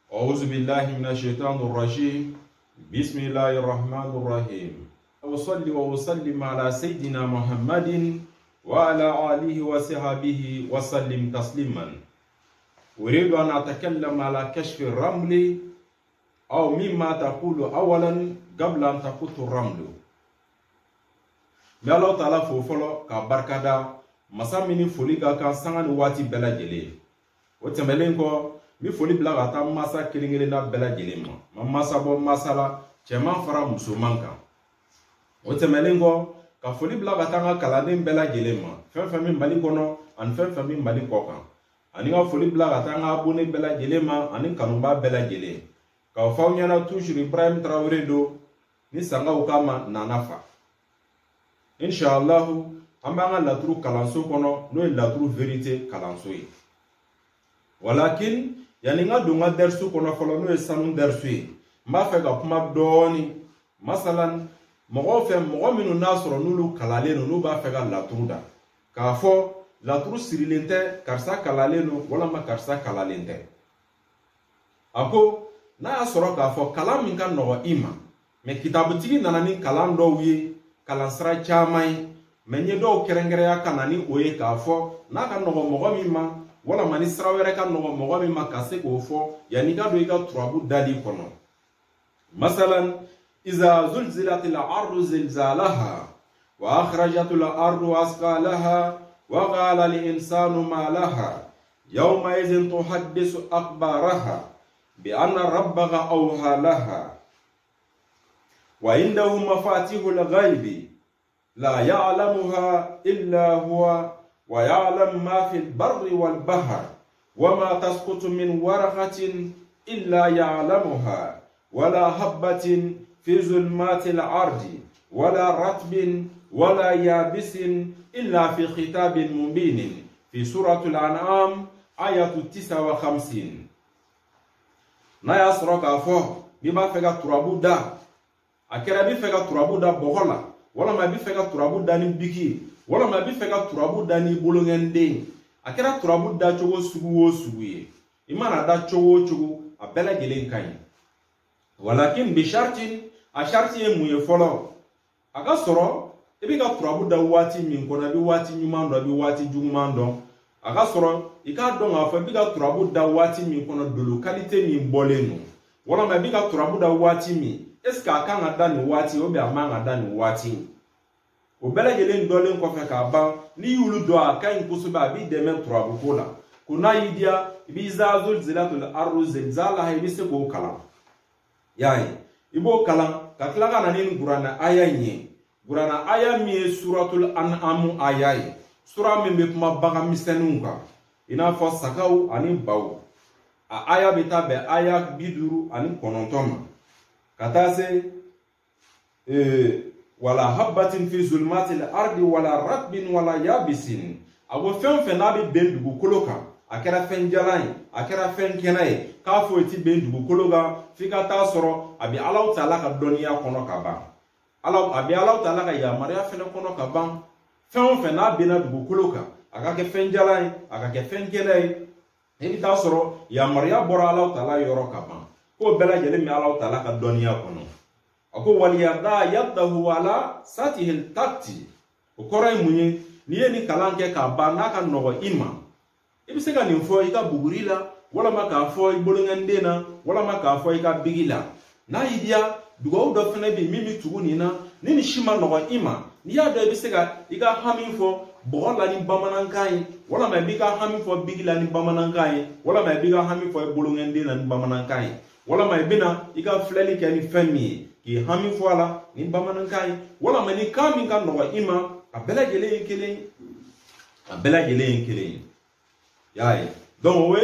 أعوذ بالله من الشيطان الرجيم بسم الله الرحمن الرحيم وصلي وسلم على سيدنا محمد وعلى آله وصحبه وسلم تسليما. أريد أن أتكلم على كشف الرمل أو مما تقول أولا قبل أن تقول الرمل. May Allah Ta'ala fofolo ka barkada masa mini foli ka kan sanga ni wati bela jele o temelen ko mi foli bla ka ta masa kilingere na bela jele ma masa bo masala chema fara musulman kan o temelen ko ka foli bla ka ta nga kaladen bela jele ma fen mi mali kono an fen mi mali ko kan ani ka foli bla ka ta nga abone bela jele ma ani kanumba bela jele ka fa nyana toujours Ibrahim Traoré do ni sanga ukama na nafa. Inshallah, ambanga latru kalanso kono no latru vérité kalanso yi. Walakin yani nga dunga dersu kono folo no sanu dersu yi. Mba fe ga kuma doni. Masalan, mogo minu nasro nulu kalale no ba fe ga latru da. Ka fo latru sirilente karsa kalale no wala ma karsa kalalente. Ako na asoro ka fo kalam min kan no ima. Me kitabu tigi nanani kalam do wi kalansra chamai menye do kerengere ya kanani oye ka fo na ka no mogo mi ma wala mani sra were ka no mogo mi ma ka se ko fo yani ka do ika turabu dali kono. Masalan iza zulzilatil ardu zilzalaha wa akhrajatil ardu asqalaha wa qala lil insanu ma laha yawma idhin tuhaddisu akhbaraha bi anna rabbaka awha laha وعنده مفاتيح الغيب لا يعلمها إلا هو ويعلم ما في البر والبحر وما تسقط من ورقة إلا يعلمها ولا حبة في ظلمات الأرض ولا رطب ولا يابس إلا في خطاب مبين في سورة الأنعام آية 59. نايا سرق أفو بما فيها ترابو دا akera bi fega turabu da bohola wala ma bi fega turabu da ni biki wala ma bi fega turabu da ni bolongende akera turabu da chogo sugu ye imana da chogo abela gelen kan walakin bi shartin a sharti e muye folo aga soro e bi ga turabu da wati min kona bi wati nyumando bi wati jugumando aga soro ika don afa bi ga turabu da wati min kona de localité min bolenu wala ma bi ga turabu da wati mi est-ce que aka nga dani wati obi ama nga dani wati obele gele ndole nkofe ka ba ni yulu do aka nkusu ba bi deme turabu kola kuna yidia bi zazul zilatul arru zilzala haybi se go kala yayi ibo kala katlaga na ni qur'ana aya nye qur'ana aya mi suratul an'am ayayi sura mi be kuma baga misenunka ina fo sakau ani bawo a aya bitabe aya biduru ani konontoma katase wala habbatin fi zulmatil ardi wala ratbin wala yabisin ago fen na bi bendugu koloka akera fen jalai akera fen kenai ka fo ti bendugu kologa fika ta soro abi Allah Ta'ala ka doniya kono ka ba Allah Ta'ala ka ya maria fen kono ka ba fen na bi na dugu koloka aka ke fen jalai aka ke fen kenai e ta soro ya maria bora Allah Ta'ala yoro ka ba ko bela jele mi Allah Ta'ala ka doniya kono ako waliyada yadahu ala satihil takti o koray munye niye ni kalanke ka bana ka nogo ima ibise ka ninfo ika bugurila wala maka fo ibolongandena wala maka fo ika bigila na idia dugo do fene bi mimi tugunina nini shima nogo ima niya do ibise ka ika haminfo bola ni bamanankai wala ma bika haminfo bigila ni bamanankai wala ma bika haminfo ibolongandena ni bamanankai wala ma bina ika fleli ke ni fami ki hami foala ni bamanankai wala ma ni kami kan no ima abela gele kele yayi donc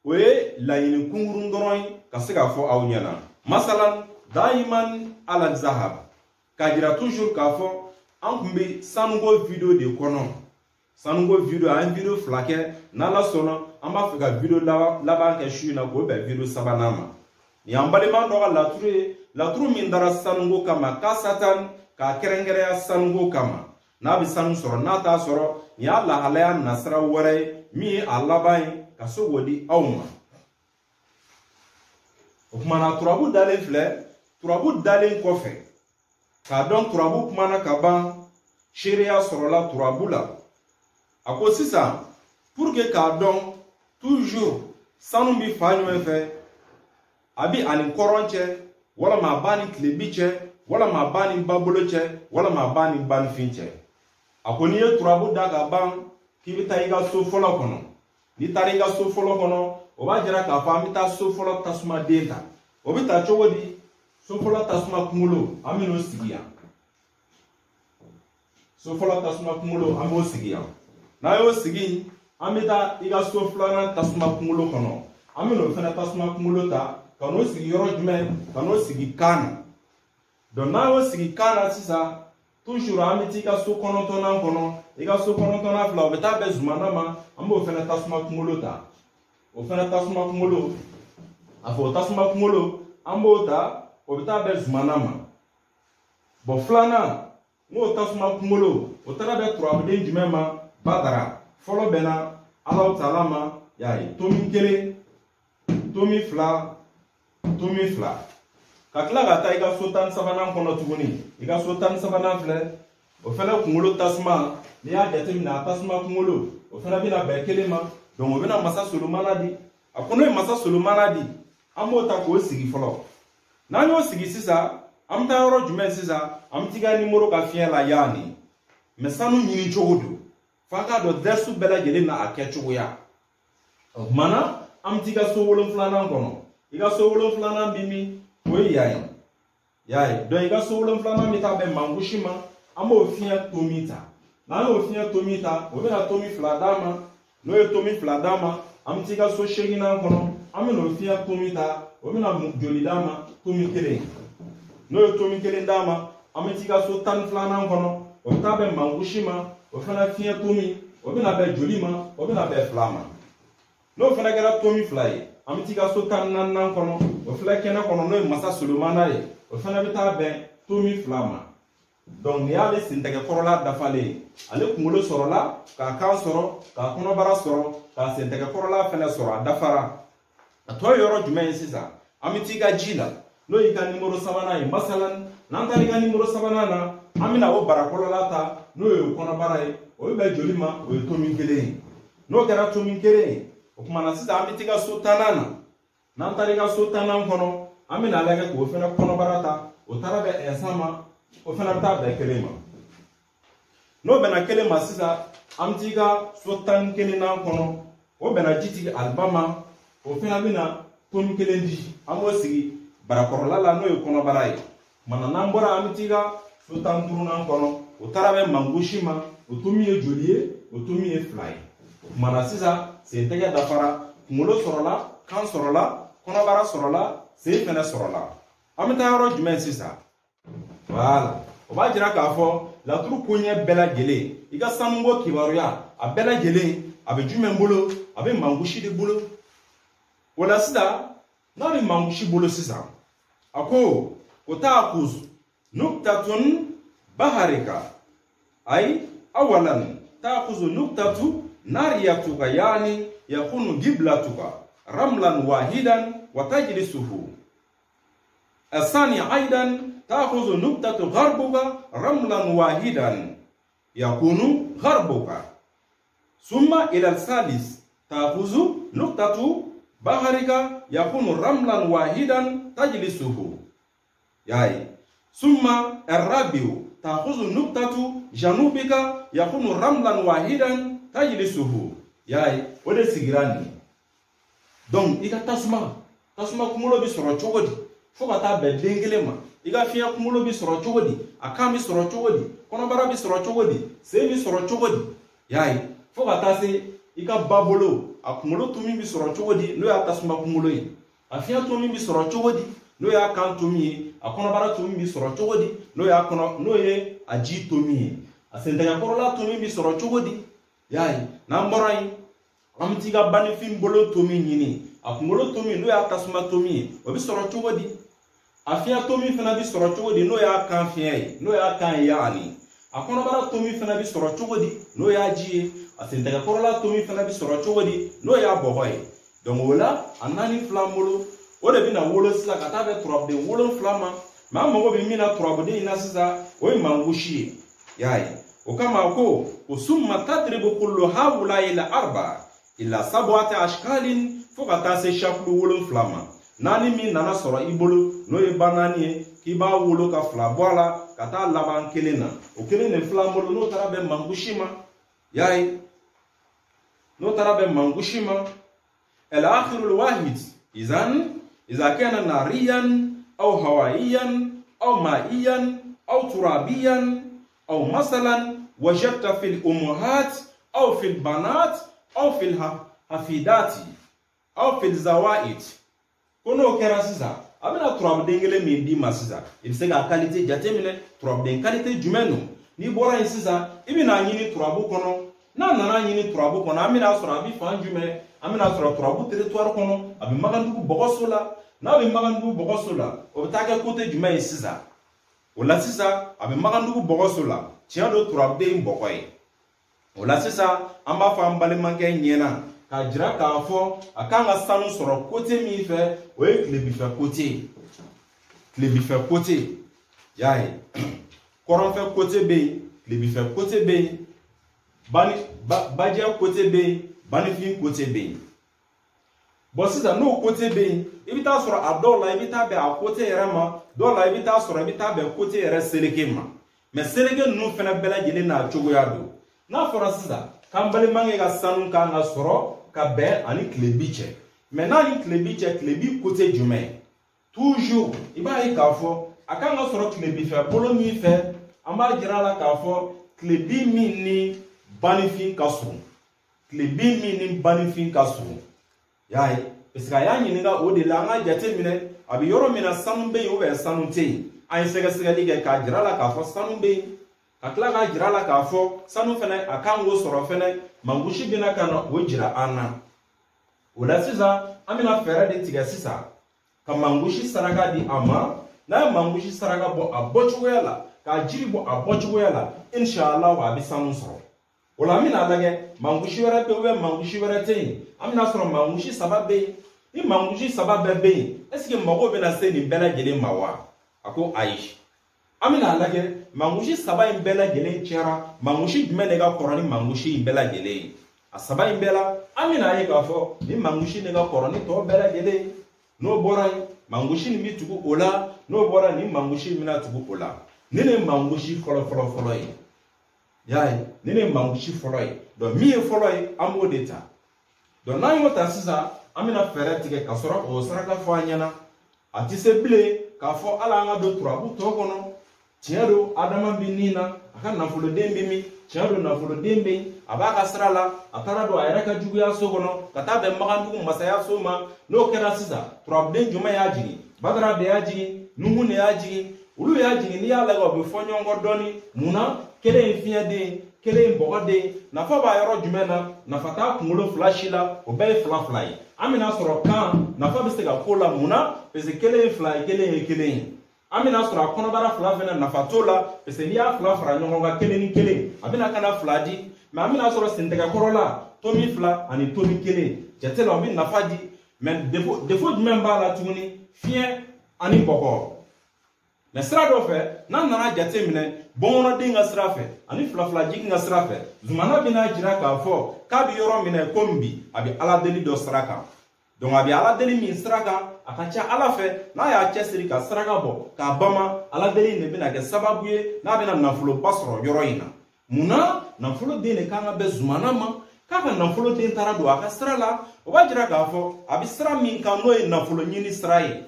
we la yin kungurun doroy ka sega fo awnyana masalan daiman ala zahab ka dira toujours ka fo an kumbe sanugo video de kono sanugo video an video flake na la sono amba fika video laba ke shuna ko be video sabanama ni ambale man do latru min dara sanugo kama ka satan ka kerengere ya sanugo kama na bi sanu soro na ta soro ya Allah halaya nasra wore mi Allah bay ka so wodi awma o kuma na turabu dalen filɛ turabu dalen kɔfɛ k'a dɔn turabu kuma na ka ban seereya sɔrɔla turabu la a ko sisan pour que k'a dɔn toujours sanu bi fa ɲɔgɔn fɛ a bi ani kɔrɔn cɛ walama a b'a ni tilebi cɛ walama a b'a ni babolo cɛ walama a b'a ni banifin cɛ a ko n'i ye turabu da ka ban k'i bɛ taa i ka so fɔlɔ kɔnɔ n'i taara i ka so fɔlɔ kɔnɔ o b'a jira k'a fɔ an bɛ taa so fɔlɔ tasuma den ta o bɛ taa cogo di so fɔlɔ tasuma kunkolo an bɛ n'o sigi yan so fɔlɔ tasuma kunkolo an b'o sigi yan n'a y'o sigi an bɛ taa i ka so filanan tasuma kunkolo kɔnɔ an bɛ n'o fana tasuma kunkolo ta ka n'o sigi yɔrɔ jumɛn ka n'o sigi kan na donc n'a y'o sigi kan na sisan toujours an bɛ t'i ka so kɔnɔntɔnnan kɔnɔ i ka so kɔnɔntɔnnan fila o bɛ taa bɛn zumana ma an b'o fana tasuma kunkolo ta o fana tasuma kunkolo a fɔ o tasuma kunkolo an b'o ta o bɛ taa bɛn zumana ma bon filanan n'o tasuma kunkolo o taara bɛn turabuden jumɛn ma badara fɔlɔ bɛnna Alahu Taala ma y'a ye tomi kelen tomi fila tomi fila ka tila ka taa i ka so tan sabanan kɔnɔ tuguni i ka so tan sabanan filɛ o fana kunkolo tasuma n'i y'a jateminɛ a tasuma kunkolo o fana bɛna bɛn kelen ma donc o bɛna masa Solomana di a ko n'o ye masa Solomana di an b'o ta k'o sigi fɔlɔ n'an y'o sigi sisan an bɛ taa yɔrɔ jumɛn sisan an bɛ t'i ka nimoro ka fiɲɛ la yanni mais sanu ɲini cogo don f'a k'a dɔn dɛrisu bɛɛ lajɛlen na a kɛ cogoya o kumana an bɛ t'i ka so wolonfilanan kɔnɔ i ka so wolonfilanan bi min o ye yan ye y'a ye donc i ka so wolonfilanan bɛ taa bɛn mangosi ma an b'o fiɲɛ tomi ta n'an y'o fiɲɛ tomi ta o bɛna tomi fila d'a ma n'o ye tomi fila d'a ma an bɛ t'i ka so seeginan kɔnɔ an bɛ n'o fiɲɛ tomi ta o bɛna joli d'a ma tomi kelen n'o ye tomi kelen d'a ma an bɛ t'i ka so tan filanan kɔnɔ o bɛ taa bɛn mangosi ma o fana fiɲɛ tomi o bɛna bɛn joli ma o bɛna bɛn fila ma n'o fana kɛra tomi fila ye an bɛ t'i ka so tan naaninan kɔnɔ o filɛ kɛnɛ kɔnɔ n'o ye masa Solomana ye o fana bɛ taa bɛn tomi fila ma donc nin y'ale sentɛgɛkɔrɔla dafalen ye ale kunkolo sɔrɔla k'a kan sɔrɔ k'a kɔnɔbara sɔrɔ k'a sentɛgɛkɔrɔla fana sɔrɔ a dafara a tɔ ye yɔrɔ jumɛn ye sisan an bɛ t'i ka ji la n'o y'i ka nimoro sabanan ye masalan n'an taara i ka nimoro sabanan na an bɛna o barakɔrɔla ta n'o ye o kɔnɔbara ye o bɛ bɛn joli ma o ye tomi kelen ye n'o kɛra tomi kelen ye o tuma na sisan an bɛ t'i ka so tannan na n'an taara i ka so tannan kɔnɔ an bɛna lajɛ k'o fana kɔnɔbara ta o taara bɛn ɛnsan ma o fana bɛ taa bɛn kelen ma n'o bɛnna kelen ma sisan an bɛ t'i ka so tan kelennan kɔnɔ o bɛnna jitigi aliba ma o fana bɛna tomi kelen di an b'o sigi barakɔrɔla la n'o ye kɔnɔbara ye mana n'an bɔra an bɛ t'i ka so tan duurunan kɔnɔ o taara bɛn mangosi ma o tomi ye joli ye o tomi ye fila ye o tuma na sisan sentɛgɛ dafara kunkolo sɔrɔla kan sɔrɔla kɔnɔbara sɔrɔla sen fɛnɛ sɔrɔla an bɛ taa yɔrɔ jumɛn sisan voilà o b'a jira k'a fɔ laturu koɲɛ bɛɛ lajɛlen i ka sanuko kibaruya a bɛɛ lajɛlen a bɛ jumɛn bolo a bɛ mangosi de bolo o la sisan n'a bɛ mangosi bolo sisan a ko o ta'khuz nuktatun baharika ay awalan ta'khuzu nuktatu nariyatuka yani yakunu giblatuka ramlan wahidan wa tajlisuhu الثاني أيضا تأخذ نقطة غربك رملا واحدا يكون غربك ثم إلى الثالث تأخذ نقطة بحرك يكون رملا واحدا تجلسه يعني ثم الرابع تأخذ نقطة جنوبك يكون رملا واحدا تجلسه يعني وده سيغراني donc ika tasuma kumulo bi sɔrɔ cogo di fo ka taa bɛn den kelen ma i ka fiɲɛ kumulo bi sɔrɔ cogo di a kan bi sɔrɔ cogo di kɔnɔbara bi sɔrɔ cogo di sen bi sɔrɔ cogo di y'a ye fo ka taa se i ka ba bolo a kumulo tomi bi sɔrɔ cogo di n'o y'a tasuma kumulo ye a fiɲɛ tomi bi sɔrɔ cogo di n'o y'a kan tomi ye a kɔnɔbara tomi bi sɔrɔ cogo di n'o ye a ji tomi ye a sentɛgɛkɔrɔla tomi bi sɔrɔ cogo di y'a ye n'an bɔra yen an bɛ t'i ka banifin bolo tomi ɲini a kunkolo tomi n'o y'a tasuma tomi ye o bɛ sɔrɔ cogo di a fiɲɛ tomi fana bɛ sɔrɔ cogo di n'o y'a kan fiɲɛ ye n'o y'a kan ye ani a kɔnɔbara tomi fana bɛ sɔrɔ cogo di n'o y'a ji ye a sentɛgɛkɔrɔla tomi fana bɛ sɔrɔ cogo di n'o y'a bɔgɔ ye donc o la a naani filan bolo o de bina wolo sisan ka taa bɛ turabuden 7 ma mais an mago bɛ min na turabuden in na sisan o ye mangosi ye y'a ye o kama ko summa tadribu kullu haula ila 4 ila 7 ashkalin fo ka taa se shakulu 7 ma naani min nana sɔrɔ i bolo n'o ye ba naani ye k'i b'a wolo ka 2 bɔ a la ka taa laban 1 na o 1 ni 2 bolo n'o taara bɛ mangosi ma y'a ye n'o taara bɛ mangosi ma الآخر الواحد إذا كان ناريا أو هوائيا أو مائيا أو ترابيا أو مثلا وجدت في الأمهات أو في البنات أو في الحفيدات أو في الزوائد كونو كراسيزا أبنا تراب دينغلي من دي ماسيزا إبسيغا كاليتي جاتيميني تراب دين كاليتي جمينو ni bora insisa ibina nyini turabu kono na nana nyini turabu kono amina sura bi fan jume amina sura turabu territoire kono abi magandugu bogoso la na abi magandugu bogoso la o bitaka côté jume insisa wala sisa abi magandugu bogoso la tiado turabu de mbokoy wala sisa amba fa mbale manke nyena ka jira ka fo akanga sanu sura côté mi fe o e klebi fe côté yae koron fait côté B, les fait côté B, Badia côté B, Banifin côté B. Bon, si ça nous côté B, évita sur à dollar, évita à côté Rama, dollar, évita sur évita à côté RS Selekema. Mais Seleke nous fait la belle guilée na Chogoyado. Na fora ça, quand Balimanga Sanun Kanga Soro, Kabe, ani Klebiche. Maintenant, ni Klebiche, Klebi côté du main. Toujours, il va y avoir, à quand on sort Klebi fait, Polo mi fait. Amba jirala kafo klebi mini banifin kasu klebi mini banifin kasu yaay eska ya nyinga odela nga jatemine abi yoro mina sanumbe yobe sanunte ay sega sega dige ka jirala kafo sanumbe akla ga jirala kafo sanu fene akango soro fene mangushi bina kana wojira ana ola siza amina fere de tiga sisa ka mangushi saraka di ama na mangushi saraka bo abochu yala ka jiribo abochu yala inshallah wa bi sanu soro wala amina lage mangushi wera pe we mangushi wera te amina soro mangushi sababe ni mangushi sababe be est-ce que mago be na se ni bela gele mawa ako aish amina lage mangushi sababe bela gele chera mangushi dmene ga korani mangushi bela gele asaba bela amina ye ka fo ni mangushi ne ga korani to bela gele no borai mangushi ni bitugu ola no bora ni mangushi mina tugu ola nene mangushi folo yi yaay nene mangushi folo yi do mi e folo yi amo deta do na yo ta sisa amina fere tige ka soro o saraka fo anyana atise bile ka fo ala nga do turabu to kono tiero adama binina aka na fulo dembe mi tiero na fulo dembe abaka srala atara do ayra ka jugu ya sogono kata be magandu masaya soma no kera sisa turabu den juma ya jini badara be ya jini numu ne ya jini ulu ya jini ni ya laga be fonyongo doni muna kele infiya de kele mboga de na fa ba yoro jumena na fata kungulo flashila o be fly amina soro kan na fa be se ga kola muna pese kele fly kele amina soro kono bara flavena na fatola pese ni ya fla fra nyongo ga kele ni kele amina kana fladi ma amina soro sindega korola tomi fla ani tomi kele jatelo amina na fadi men defo jumemba la tuni fien ani boko na srado fe na nana jatemine bonno dinga srafe ani flafla jiginga srafe zumana bina jira ka fo ka bi yoro mine kombi abi ala deli do sraka donc abi ala deli min sraka akacha ala fe na ya chesiri ka sraka bo ka bama ala deli ne bina ke sababu ye na bina nafulo pasro yoro ina muna nafulo de ne kanga be zumana ma kaka nafulo de tarado aka srala o ba jira ka fo abi sra min ka no e nafulo nyini srai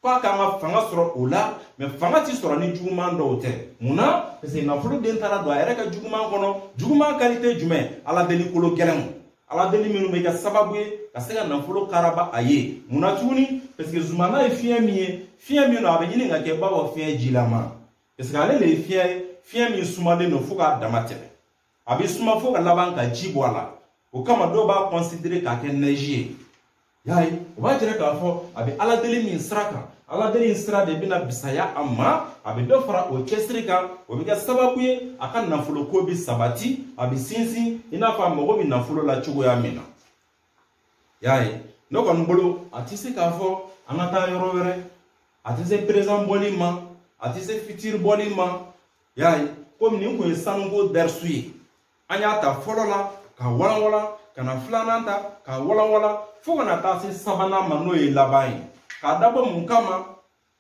kwa kama fanga soro ola me fanga ti soro ni juguman do te muna pese na fulu den tara do ayere ka juguman kono juguman qualité jume ala deli kolo gelem ala deli minu be ka sababu ka sega na fulu karaba aye muna tuni pese zumana e fie mi no abanyini nga ke baba fie jilama pese ale le fie mi sumale no fuka damatebe abi suma fuka labanka jibwala o kama do ba considérer ka ke neige yaay o ba jira ka fo abi ala deli min sraka ala deli insra de bina bisaya amma abi do fara o chesrika o biga sababu ye aka nafulo ko bi sabati abi sinsi ina fa mogo bi nafulo la chugo ya mina yaay ne kɔni bolo a tɛ se k'a fɔ an ka taa yɔrɔ wɛrɛ, a tɛ se présent bɔli ma, a tɛ se futur bɔli ma. Y'a ye komi nin kun ye sanuko dɛrisu ye, an y'a ta fɔlɔ la ka walanwalan, ka na filanan ta ka walanwalan fo kana taa se sabanan ma n'o ye laban ye. K'a dabɔ mun kama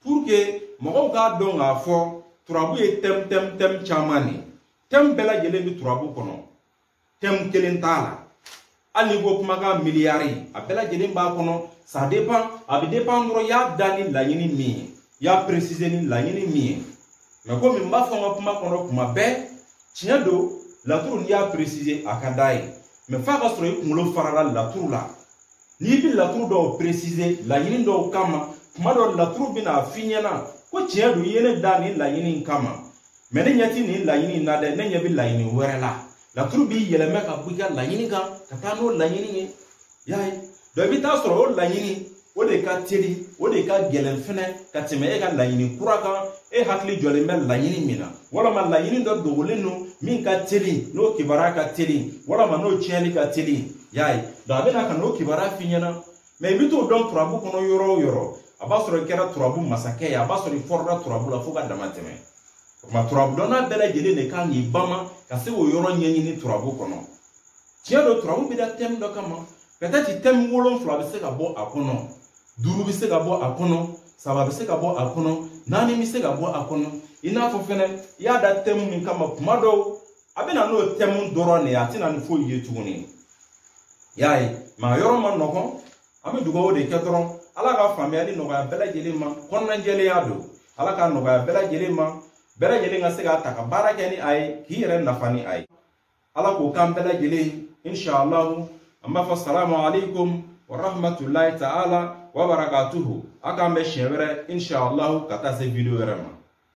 pour que mɔgɔw k'a dɔn k'a fɔ turabu ye thème caman de. Thème bɛɛ lajɛlen bɛ turabu kɔnɔ, thème kelen t'a la. Hali ni ko kumakan miliyari a bɛɛ lajɛlen b'a kɔnɔ. Ça dépend, a bɛ dépend dɔrɔn y'a da ni laɲini min ye, y'a préciser ni laɲini min ye. Mais comme n b'a fɔ n ka kuma kɔnɔ kuma bɛɛ, tiɲɛ don laturu n'i y'a préciser a ka d'a ye. Mais f'a ka sɔrɔ i kunkolo farala laturu la. N'i bɛ laturu dɔw préciser laɲini dɔw kama, kuma dɔw laturu bɛna f'i ɲɛna ko tiɲɛ don i ye ne da nin laɲini kama. Mais ne ɲɛ tɛ nin laɲini na dɛ, ne ɲɛ bɛ laɲini wɛrɛ la. Laturu b'i yɛlɛmɛ ka bɔ i ka laɲini kan ka taa n'o laɲini ye. Y'a ye donc i bɛ taa sɔrɔ o laɲini o de ka teli, o de ka gɛlɛn fɛnɛ ka tɛmɛ e ka laɲini kura kan. E hakili jɔlen bɛ laɲini min na, walama laɲini dɔ dogolen don min ka teli, n'o kibaruya ka teli, walama n'o tiɲɛni ka teli. Y'a ye donc a bɛna ka n'o kibaruya f'i ɲɛna. Mais i bɛ t'o dɔn turabu kɔnɔ yɔrɔ o yɔrɔ, a b'a sɔrɔ i kɛra turabu masakɛ ye, a b'a sɔrɔ i fɔrɔla turabu la fo ka dama tɛmɛ. O tuma turabu dɔnna bɛɛ lajɛlen de kan k'i bama ka se k'o yɔrɔ ɲɛɲini turabu kɔnɔ. Tiɲɛ don turabu bɛ da thème dɔ kama, peut-être thème 7 bɛ se ka bɔ a kɔnɔ, 5 bɛ se ka bɔ a kɔnɔ, 3 bɛ se ka bɔ a kɔnɔ, 4 bɛ se ka bɔ a kɔnɔ. I n'a fɔ fɛnɛ i y'a da thème min kama kuma dɔw a bɛ na n'o thème dɔrɔn de ye, a tɛ na ni foyi ye tuguni. Y'a ye mais a yɔrɔ ma nɔgɔn, an bɛ dugawu de kɛ dɔrɔn Ala ka faamuyali nɔgɔya bɛɛ lajɛlen ma, kɔnɔna jɛlenya don, Ala ka nɔgɔya bɛɛ lajɛlen ma, bɛɛ lajɛlen ka se k'a ta ka baara kɛ ni a ye, k'i yɛrɛ nafa ni a ye. Ala k'o k'an bɛɛ lajɛlen inshallah. An b'a fɔ salamu alaikum wa rahmatulahi ta'ala wa barakatuhu. A k'an bɛ siɲɛ wɛrɛ inshallah ka taa se video wɛrɛ ma.